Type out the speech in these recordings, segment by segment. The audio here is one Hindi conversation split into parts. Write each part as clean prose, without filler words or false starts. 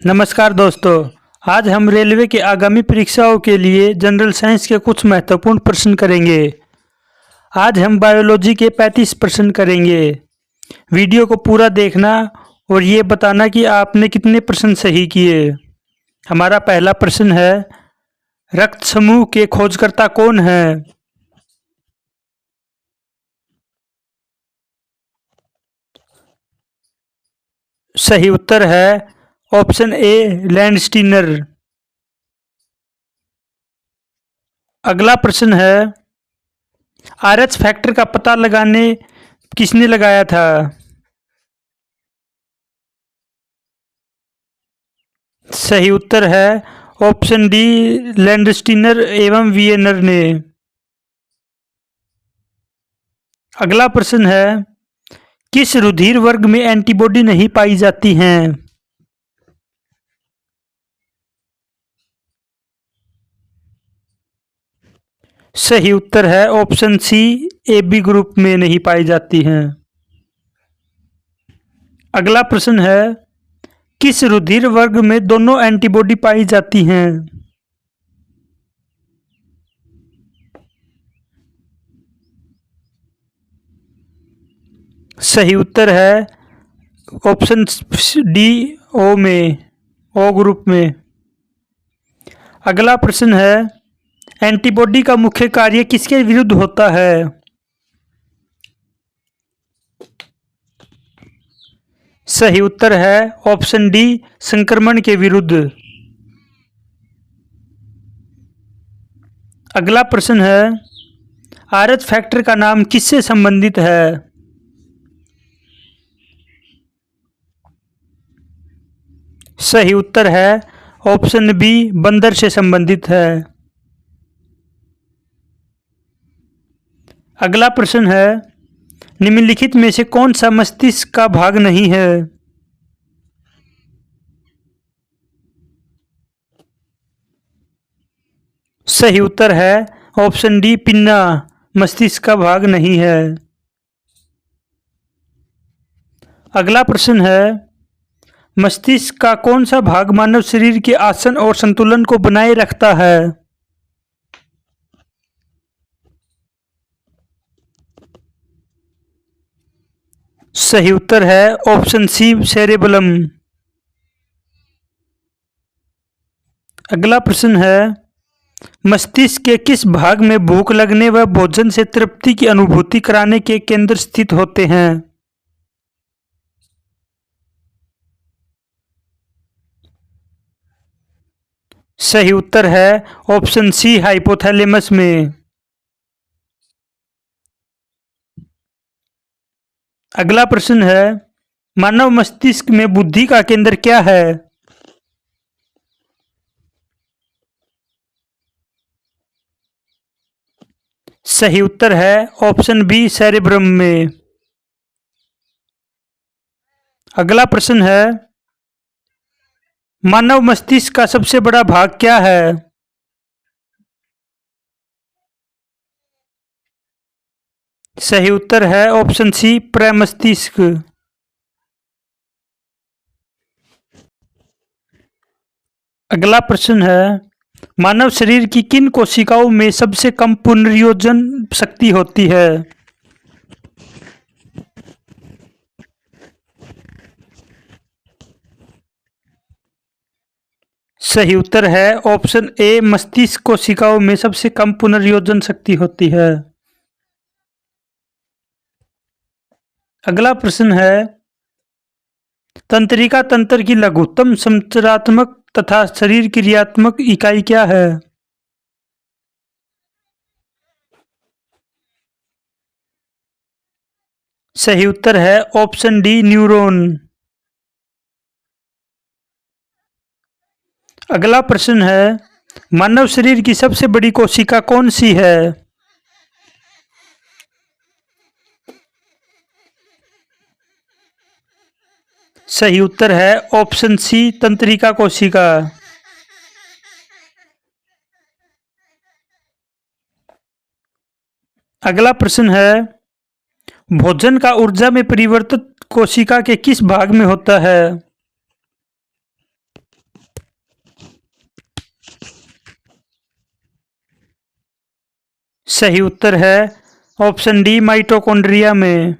नमस्कार दोस्तों। आज हम रेलवे के आगामी परीक्षाओं के लिए जनरल साइंस के कुछ महत्वपूर्ण प्रश्न करेंगे। आज हम बायोलॉजी के 35 प्रश्न करेंगे। वीडियो को पूरा देखना और ये बताना कि आपने कितने प्रश्न सही किए। हमारा पहला प्रश्न है, रक्त समूह के खोजकर्ता कौन है? सही उत्तर है ऑप्शन ए, लैंडस्टीनर। अगला प्रश्न है, आरएच फैक्टर का पता लगाने किसने लगाया था? सही उत्तर है ऑप्शन डी, लैंडस्टीनर एवं वियनर ने। अगला प्रश्न है, किस रुधिर वर्ग में एंटीबॉडी नहीं पाई जाती हैं? सही उत्तर है option C, A B group में नहीं पाई जाती हैं। अगला प्रश्न है, किस रुधिर वर्ग में दोनों एंटीबॉडी पाई जाती हैं? सही उत्तर है ऑप्शन डी, ओ में, ओ ग्रुप में। अगला प्रश्न है, एंटीबॉडी का मुख्य कार्य किसके विरुद्ध होता है? सही उत्तर है ऑप्शन डी, संक्रमण के विरुद्ध। अगला प्रश्न है, आरएच फैक्टर का नाम किससे संबंधित है? सही उत्तर है ऑप्शन बी, बंदर से संबंधित है। अगला प्रश्न है, निम्नलिखित में से कौन सा मस्तिष्क का भाग नहीं है? सही उत्तर है ऑप्शन डी, पिन्ना मस्तिष्क का भाग नहीं है। अगला प्रश्न है, मस्तिष्क का कौन सा भाग मानव शरीर के आसन और संतुलन को बनाए रखता है? सही उत्तर है ऑप्शन सी, सेरेबलम। अगला प्रश्न है, मस्तिष्क के किस भाग में भूख लगने व भोजन से तृप्ति की अनुभूति कराने के केंद्र स्थित होते हैं? सही उत्तर है ऑप्शन सी, हाइपोथैलेमस में। अगला प्रश्न है, मानव मस्तिष्क में बुद्धि का केंद्र क्या है? सही उत्तर है ऑप्शन बी, सेरेब्रम में। अगला प्रश्न है, मानव मस्तिष्क का सबसे बड़ा भाग क्या है? सही उत्तर है ऑप्शन सी, प्रमस्तिष्क। अगला प्रश्न है, मानव शरीर की किन कोशिकाओं में सबसे कम पुनर्योजन शक्ति होती है? सही उत्तर है ऑप्शन ए, मस्तिष्क कोशिकाओं में सबसे कम पुनर्योजन शक्ति होती है। अगला प्रश्न है, तंत्रिका तंत्र की लघुत्तम संरचनात्मक तथा शरीर क्रियात्मक इकाई क्या है? सही उत्तर है ऑप्शन डी, न्यूरॉन। अगला प्रश्न है, मानव शरीर की सबसे बड़ी कोशिका कौन सी है? सही उत्तर है ऑप्शन सी, तंत्रिका कोशिका। अगला प्रश्न है, भोजन का ऊर्जा में परिवर्तित कोशिका के किस भाग में होता है? सही उत्तर है ऑप्शन डी माइटोकॉन्ड्रिया में।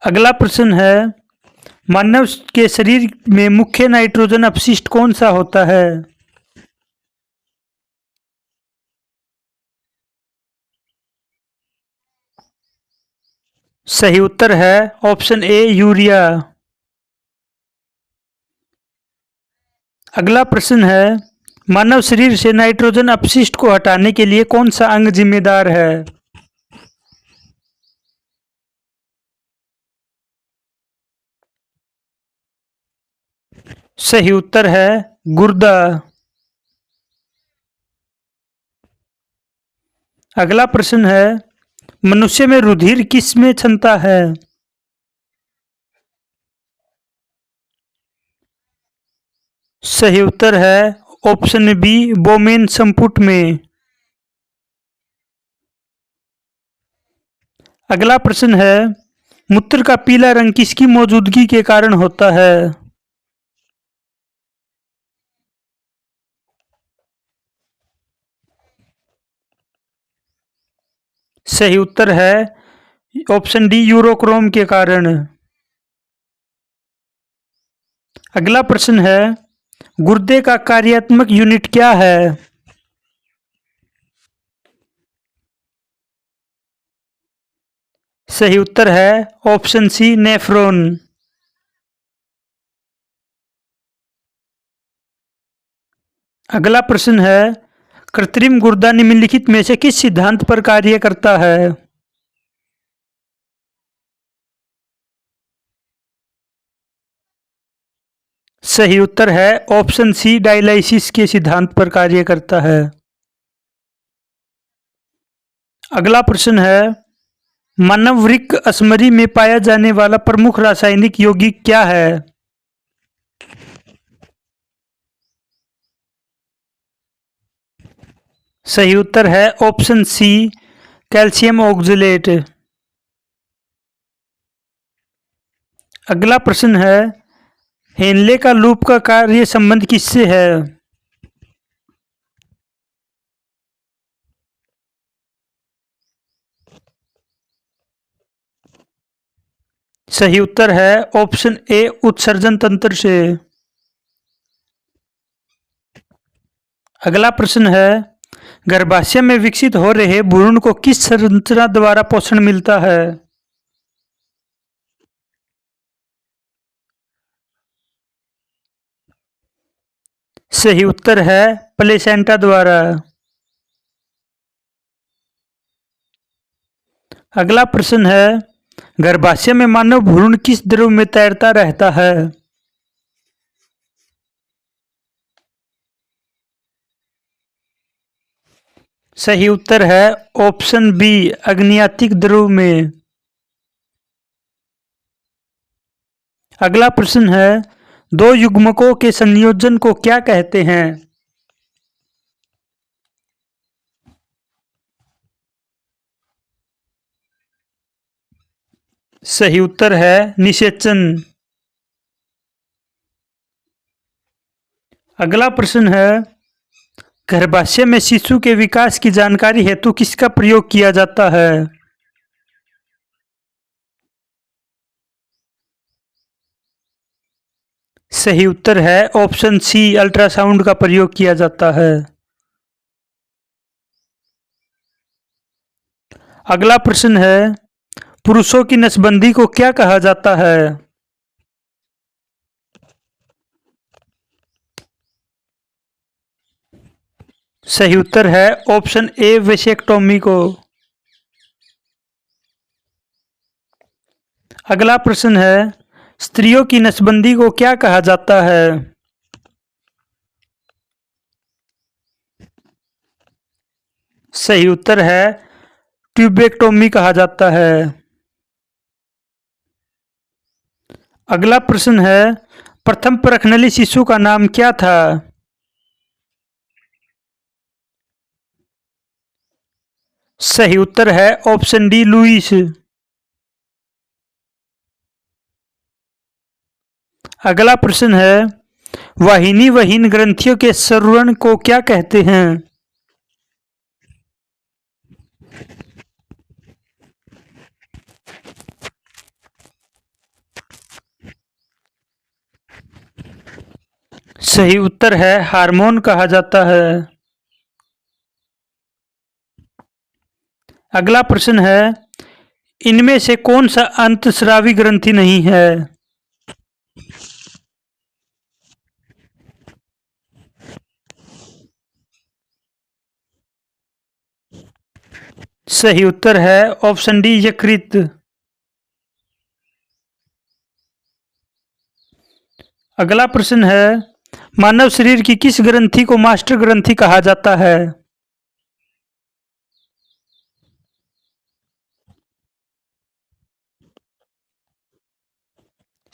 अगला प्रश्न है मानव के शरीर में मुख्य नाइट्रोजन अपशिष्ट कौन सा होता है? सही उत्तर है ऑप्शन ए यूरिया। अगला प्रश्न है मानव शरीर से नाइट्रोजन अपशिष्ट को हटाने के लिए कौन सा अंग जिम्मेदार है? सही उत्तर है गुर्दा। अगला प्रश्न है मनुष्य में रुधिर किस में क्षमता है? सही उत्तर है ऑप्शन बी बोमेन संपुट में। अगला प्रश्न है मूत्र का पीला रंग किसकी मौजूदगी के कारण होता है? सही उत्तर है ऑप्शन डी यूरोक्रोम के कारण। अगला प्रश्न है गुर्दे का कार्यात्मक यूनिट क्या है? सही उत्तर है ऑप्शन सी नेफ्रॉन। अगला प्रश्न है कृत्रिम गुर्दा निम्नलिखित में से किस सिद्धांत पर कार्य करता है? सही उत्तर है ऑप्शन सी डायलिसिस के सिद्धांत पर कार्य करता है। अगला प्रश्न है मानव वृक्क असमरी में पाया जाने वाला प्रमुख रासायनिक यौगिक क्या है? सही उत्तर है ऑप्शन सी कैल्शियम ऑक्जेलेट। अगला प्रश्न है हेनले का लूप का कार्य संबंध किससे है? सही उत्तर है ऑप्शन ए उत्सर्जन तंत्र से। अगला प्रश्न है गर्भाशय में विकसित हो रहे भ्रूण को किस संरचना द्वारा पोषण मिलता है? सही उत्तर है प्लेसेंटा द्वारा। अगला प्रश्न है गर्भाशय में मानव भ्रूण किस द्रव में तैरता रहता है? सही उत्तर है ऑप्शन बी अग्न्यातिक द्रव में। अगला प्रश्न है दो युग्मकों के संयोजन को क्या कहते हैं? सही उत्तर है निषेचन। अगला प्रश्न है गर्भाशय में शिशु के विकास की जानकारी हेतु किसका प्रयोग किया जाता है? सही उत्तर है ऑप्शन सी अल्ट्रासाउंड का प्रयोग किया जाता है। अगला प्रश्न है पुरुषों की नसबंदी को क्या कहा जाता है? सही उत्तर है ऑप्शन ए वेसेक्टोमी को। अगला प्रश्न है स्त्रियों की नसबंदी को क्या कहा जाता है? सही उत्तर है ट्यूबेक्टोमी कहा जाता है। अगला प्रश्न है प्रथम परखनली शिशु का नाम क्या था? सही उत्तर है ऑप्शन डी लुईस। अगला प्रश्न है वाहिनी वहीन ग्रंथियों के स्रवण को क्या कहते हैं? सही उत्तर है हार्मोन कहा जाता है। अगला प्रश्न है, इनमें से कौन सा अंतस्रावी ग्रंथि नहीं है? सही उत्तर है ऑप्शन डी यकृत। अगला प्रश्न है, मानव शरीर की किस ग्रंथि को मास्टर ग्रंथि कहा जाता है?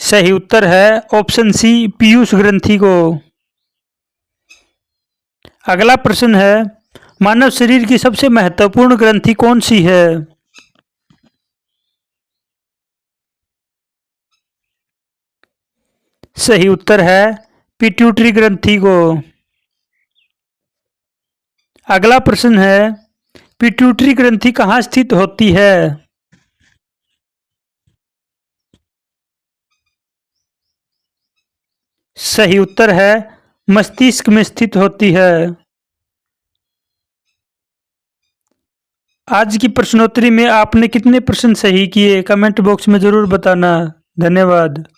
सही उत्तर है ऑप्शन सी पीयूष ग्रंथि को। अगला प्रश्न है, मानव शरीर की सबसे महत्वपूर्ण ग्रंथि कौन सी है? सही उत्तर है पिट्यूटरी ग्रंथि को। अगला प्रश्न है, पिट्यूटरी ग्रंथि कहाँ स्थित होती है? सही उत्तर है मस्तिष्क में स्थित होती है। आज की प्रश्नोत्तरी में आपने कितने प्रश्न सही किए कमेंट बॉक्स में जरूर बताना। धन्यवाद।